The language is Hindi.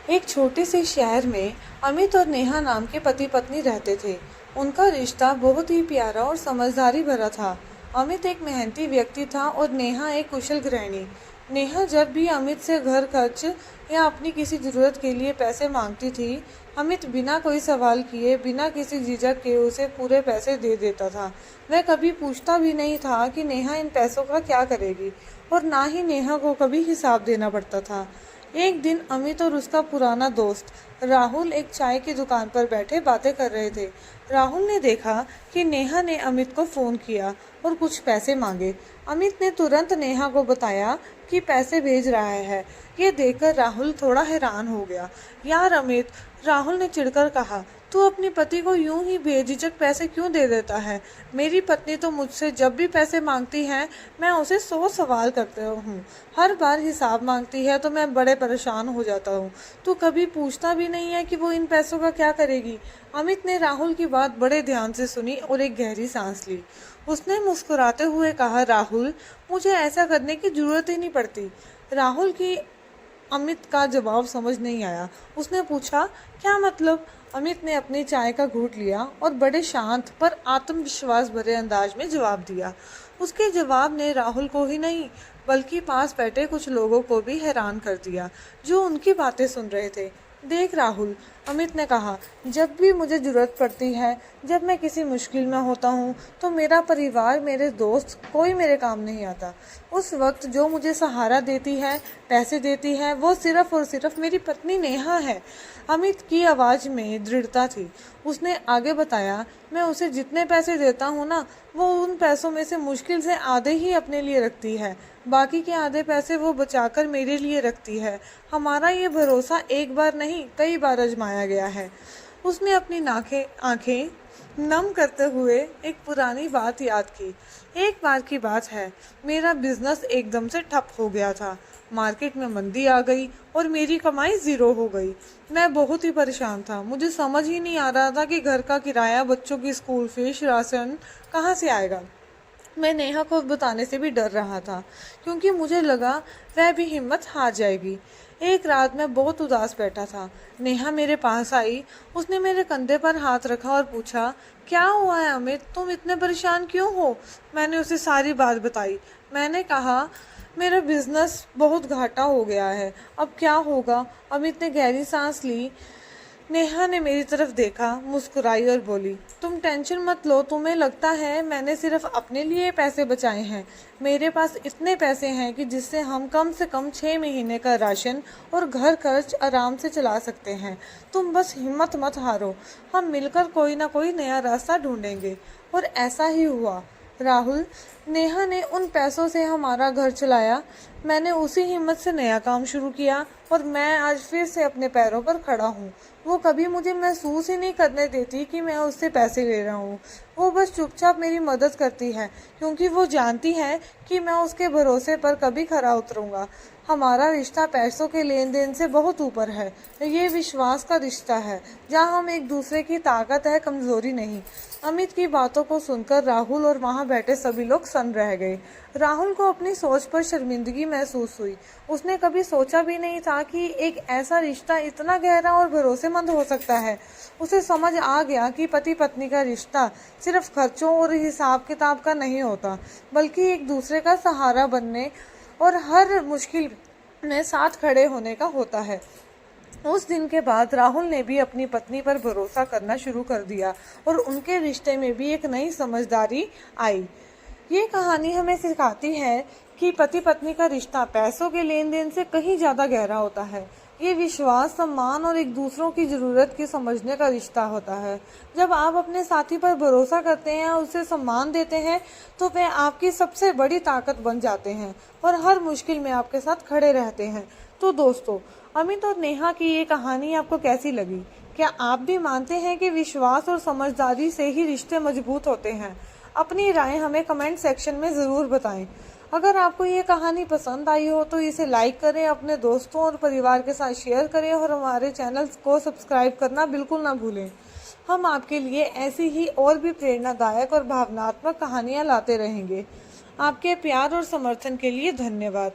एक छोटे से शहर में अमित और नेहा नाम के पति पत्नी रहते थे। उनका रिश्ता बहुत ही प्यारा और समझदारी भरा था। अमित एक मेहनती व्यक्ति था और नेहा एक कुशल गृहिणी। नेहा जब भी अमित से घर खर्च या अपनी किसी ज़रूरत के लिए पैसे मांगती थी, अमित बिना कोई सवाल किए, बिना किसी झिझक के उसे पूरे पैसे दे देता था। वह कभी पूछता भी नहीं था कि नेहा इन पैसों का क्या करेगी, और ना ही नेहा को कभी हिसाब देना पड़ता था। एक दिन अमित और उसका पुराना दोस्त राहुल एक चाय की दुकान पर बैठे बातें कर रहे थे। राहुल ने देखा कि नेहा ने अमित को फ़ोन किया और कुछ पैसे मांगे। अमित ने तुरंत नेहा को बताया कि पैसे भेज रहा है। ये देखकर राहुल थोड़ा हैरान हो गया। यार अमित, राहुल ने चिढ़कर कहा, तू अपने पति को यूं ही बेझिझक पैसे क्यों दे देता है? मेरी पत्नी तो मुझसे जब भी पैसे मांगती है, मैं उसे 100 सवाल करता हूँ। हर बार हिसाब मांगती है तो मैं बड़े परेशान हो जाता हूँ। तू कभी पूछता भी नहीं है कि वो इन पैसों का क्या करेगी? अमित ने राहुल की बात बड़े ध्यान से सुनी और एक गहरी सांस ली। उसने मुस्कुराते हुए कहा, राहुल, मुझे ऐसा करने की जरूरत ही नहीं पड़ती। राहुल की अमित का जवाब समझ नहीं आया। उसने पूछा, क्या मतलब? अमित ने अपनी चाय का घूंट लिया और बड़े शांत पर आत्मविश्वास भरे अंदाज में जवाब दिया। उसके जवाब ने राहुल को ही नहीं बल्कि पास बैठे कुछ लोगों को भी हैरान कर दिया, जो उनकी बातें सुन रहे थे। देख राहुल, अमित ने कहा, जब भी मुझे ज़रूरत पड़ती है, जब मैं किसी मुश्किल में होता हूँ, तो मेरा परिवार, मेरे दोस्त, कोई मेरे काम नहीं आता। उस वक्त जो मुझे सहारा देती है, पैसे देती है, वो सिर्फ़ और सिर्फ मेरी पत्नी नेहा है। अमित की आवाज़ में दृढ़ता थी। उसने आगे बताया, मैं उसे जितने पैसे देता हूँ ना, वो उन पैसों में से मुश्किल से आधे ही अपने लिए रखती है। बाकी के आधे पैसे वो बचाकर मेरे लिए रखती है। हमारा ये भरोसा एक बार नहीं, कई बार आजमाया गया है। उसने अपनी आंखें नम करते हुए एक पुरानी बात याद की। एक बार की बात है, मेरा बिजनेस एकदम से ठप हो गया था। मार्केट में मंदी आ गई और मेरी कमाई ज़ीरो हो गई। मैं बहुत ही परेशान था। मुझे समझ ही नहीं आ रहा था कि घर का किराया, बच्चों की स्कूल फीस, राशन कहाँ से आएगा। मैं नेहा को बताने से भी डर रहा था, क्योंकि मुझे लगा वह भी हिम्मत हार जाएगी। एक रात मैं बहुत उदास बैठा था। नेहा मेरे पास आई। उसने मेरे कंधे पर हाथ रखा और पूछा, क्या हुआ है अमित, तुम इतने परेशान क्यों हो? मैंने उसे सारी बात बताई। मैंने कहा, मेरा बिजनेस बहुत घाटा हो गया है, अब क्या होगा? अमित ने गहरी सांस ली। नेहा ने मेरी तरफ देखा, मुस्कुराई और बोली, तुम टेंशन मत लो। तुम्हें लगता है मैंने सिर्फ अपने लिए पैसे बचाए हैं? मेरे पास इतने पैसे हैं कि जिससे हम कम से कम 6 महीने का राशन और घर खर्च आराम से चला सकते हैं। तुम बस हिम्मत मत हारो। हम मिलकर कोई ना कोई नया रास्ता ढूंढेंगे। और ऐसा ही हुआ। राहुल, नेहा ने उन पैसों से हमारा घर चलाया। मैंने उसी हिम्मत से नया काम शुरू किया और मैं आज फिर से अपने पैरों पर खड़ा हूँ। वो कभी मुझे महसूस ही नहीं करने देती कि मैं उससे पैसे ले रहा हूँ। वो बस चुपचाप मेरी मदद करती है, क्योंकि वो जानती है कि मैं उसके भरोसे पर कभी खरा उतरूँगा। हमारा रिश्ता पैसों के लेन देन से बहुत ऊपर है। ये विश्वास का रिश्ता है, जहाँ हम एक दूसरे की ताकत है, कमज़ोरी नहीं। अमित की बातों को सुनकर राहुल और वहाँ बैठे सभी लोग सन्न रह गए। राहुल को अपनी सोच पर शर्मिंदगी महसूस हुई। उसने कभी सोचा भी नहीं था कि एक ऐसा रिश्ता इतना गहरा और भरोसेमंद हो सकता है। उसे समझ आ गया कि पति पत्नी का रिश्ता सिर्फ खर्चों और हिसाब किताब का नहीं होता, बल्कि एक दूसरे का सहारा बनने और हर मुश्किल में साथ खड़े होने का होता है। उस दिन के बाद राहुल ने भी अपनी पत्नी पर भरोसा करना शुरू कर दिया और उनके रिश्ते में भी एक नई समझदारी आई। ये कहानी हमें सिखाती है कि पति पत्नी का रिश्ता पैसों के लेन देन से कहीं ज़्यादा गहरा होता है। ये विश्वास, सम्मान और एक दूसरों की ज़रूरत की समझने का रिश्ता होता है। जब आप अपने साथी पर भरोसा करते हैं और उसे सम्मान देते हैं, तो वे आपकी सबसे बड़ी ताकत बन जाते हैं और हर मुश्किल में आपके साथ खड़े रहते हैं। तो दोस्तों, अमित और नेहा की ये कहानी आपको कैसी लगी? क्या आप भी मानते हैं कि विश्वास और समझदारी से ही रिश्ते मजबूत होते हैं? अपनी राय हमें कमेंट सेक्शन में ज़रूर बताएं। अगर आपको ये कहानी पसंद आई हो तो इसे लाइक करें, अपने दोस्तों और परिवार के साथ शेयर करें और हमारे चैनल को सब्सक्राइब करना बिल्कुल ना भूलें। हम आपके लिए ऐसी ही और भी प्रेरणादायक और भावनात्मक कहानियाँ लाते रहेंगे। आपके प्यार और समर्थन के लिए धन्यवाद।